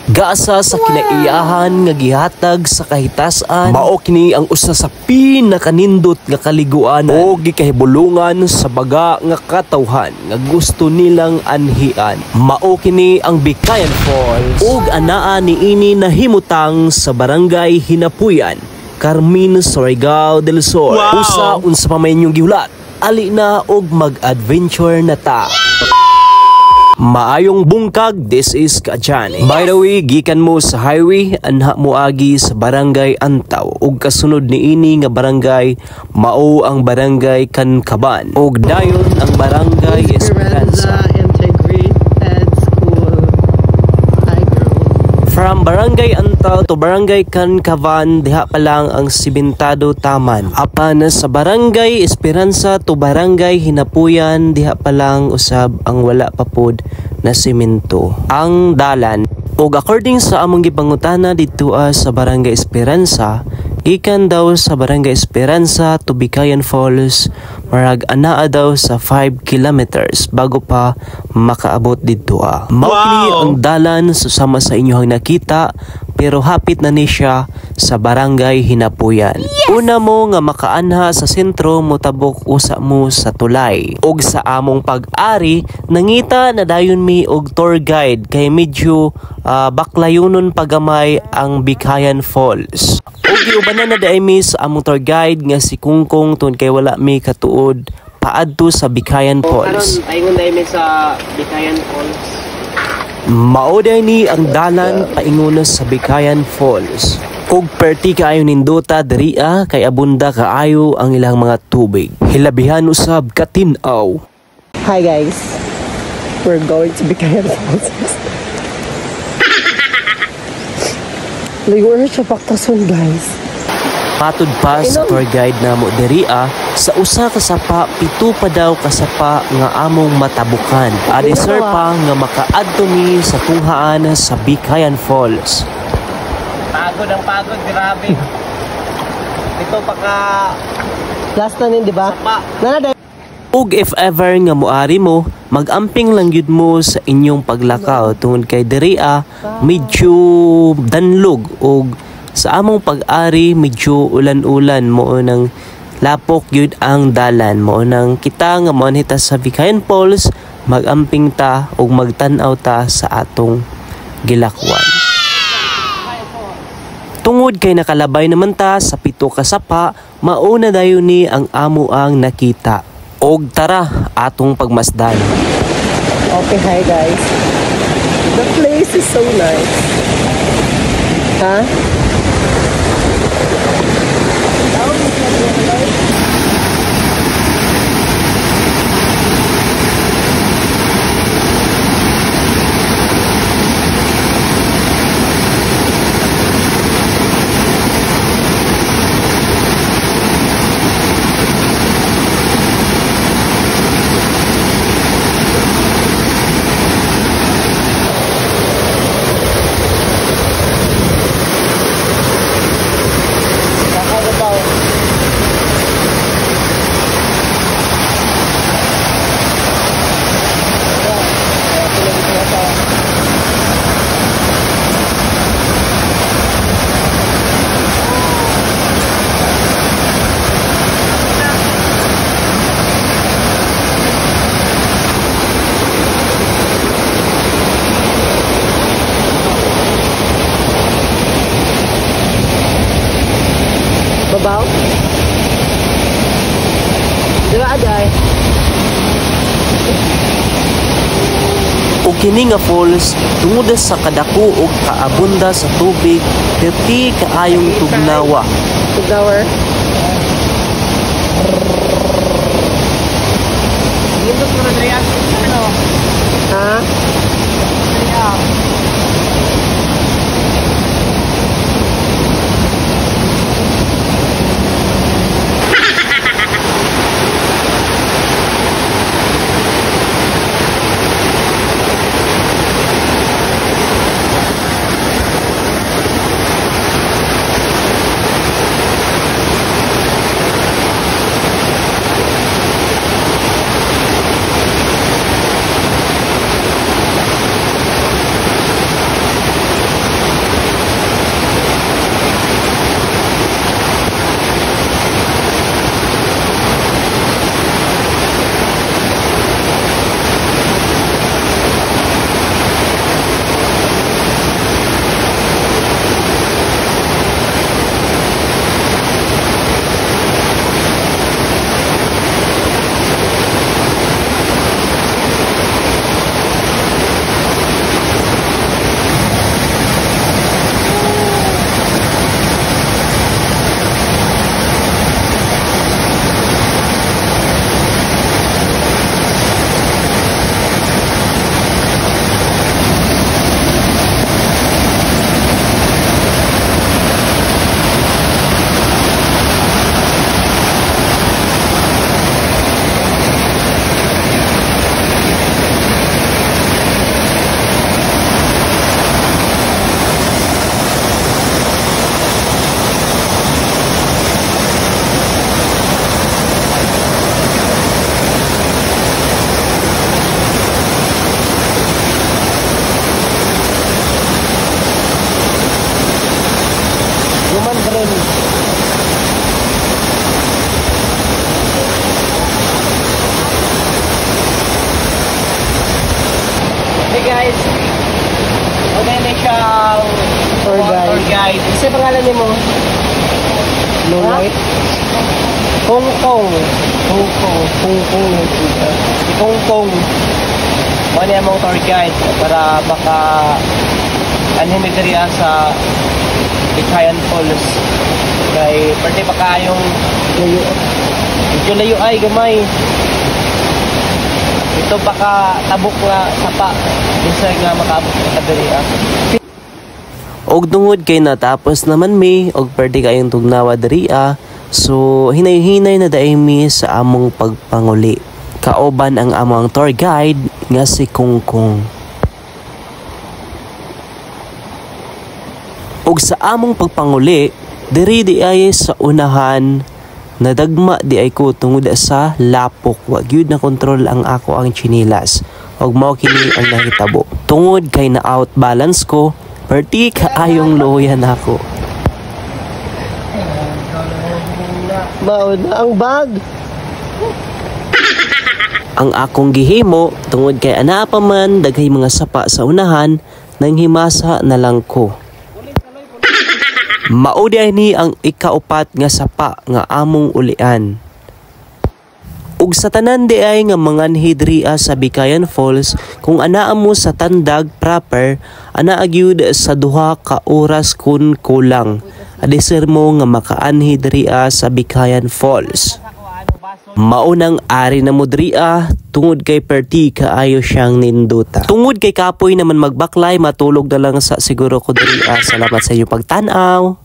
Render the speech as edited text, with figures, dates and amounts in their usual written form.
Gaasa sa kinaiyahan nga gihatag sa kahitasan, mao kini ang usa sa pinakanindot nga kaliguan o gikahibulungan sa baga nga katawhan nga gusto nilang anhian. Mao kini ang Bicayan Falls ug anaa niini nahimutang sa barangay Hinapuyan, Carmen, Surigao del Sur. Usa unsa pa may inyong gihulat, ali na og mag-adventure na ta. Maayong bungkag, this is Kajani. By the way, gikan mo sa highway, anha mo agi sa barangay Antaw. Ug kasunod ni ini nga barangay, mao ang barangay Kankaban. Ug dayon ang barangay Esperanza. From barangay Antaw to barangay Kankaban, diha pa lang ang simentado taman. Apan sa barangay Esperanza to barangay Hinapuyan, diha pa lang usab ang wala pa pod na simento ang dalan. Ug according sa among gipangutana dito sa barangay Esperanza, ikan daw sa barangay Esperanza to Bicayan Falls, marag anaa daw sa 5 kilometers bago pa makaabot dito. Mao kini ang dalan susama sa inyohang nakita, pero hapit na ni siya sa barangay Hinapuyan. Una mo nga makaanha sa sentro, motabok usa mo sa tulay. Og sa among pag-ari, nangita na dayon mi og tour guide kay medyo baklayunon pagamay ang Bicayan Falls. Og giubanan na daay mi sa among tour guide nga si Kungkong tun kay wala mi katuod paadto sa Bicayan Falls. Ayun daay mi sa Bicayan Falls. Mauday ni ang dalan paingon sa Bicayan Falls. Ug perti kaayo ninduta diri kay abunda kaayo ang ilang mga tubig. Hilabihan usab katinaw. Hi guys, we're going to Bicayan Falls. Liwar siya paktason guys. Patud pa sa tour guide namo diri sa usa ka sapa, pito pa daw kasapa nga among matabukan. Adisar pa nga makaadto mi sa tunghaan sa Bicayan Falls. Pagod ang pagod, grabe. Ito pa ka last na nin, di ba? Ug if ever nga moari mo, mag-amping lang yun mo sa inyong paglakaw tungod kay diri medyo danlog ug sa among pag-ari medyo ulan-ulan mo nang lapok yun ang dalan mo nang kita nga monhita sa Bicayan Falls, mag-amping ta ug magtan-aw ta sa atong gilakwan. Tungod kay nakalabay naman ta sa pito ka sapa, mauna dayon ni ang amo ang nakita. Og tara atong pagmasdan. Okay, hi guys. The place is so nice. Huh? Babaw? Dira aday. Ug kini nga falls tungod sa kadako ug kaabunda sa tubig, perti kaayong tugnawa. Tugnawa. Dito sa Madrian, ano? Ha? Yeah. guide. Isa pangalan niyo mo? Moonlight? Kong Kong. Kong Kong. Kong Kong. Si Kong Kong. Mano yung mong tour guide para baka anhin diri sa Bikayan Falls. Kay pwede pa kayong layo ay gamay. Ito baka tabok nga sapa. Bisa nga makaabot ka diri. Og tungod kay natapos naman mi og pwede kayong tugnawa diri so hinay-hinay na daay mi sa among pagpanguli. Kaoban ang among tour guide nga si Kungkong. Og sa among pagpanguli, diri di ay sa unahan nadagma di ay ko tungod sa lapok. Wa gyud na kontrol ang ako ang chinilas. Og mao kini ang nahitabo. Tungod kay na out balance ko, perti kaayong loyan ako. Mao na ang bag. Ang akong gihimo tungod kay ana pa man daghay mga sapa sa unahan nang himasa na lang ko. Mao ni ang ikaupat nga sapa nga among ulian. Ug sa tanan di ay nga manganhi diriya sa Bikayan Falls, kung anaa mo sa tandag proper, ana agyud sa 2 ka oras kun kulang. Adisir mo nga makaanhi diriya sa Bikayan Falls. Maunang ari na mo diriya tungod kay perti kaayo siyang ninduta. Tungod kay kapoy naman magbaklay, matulog na lang sa siguro ko diriya. Salamat sa inyong pagtanaw.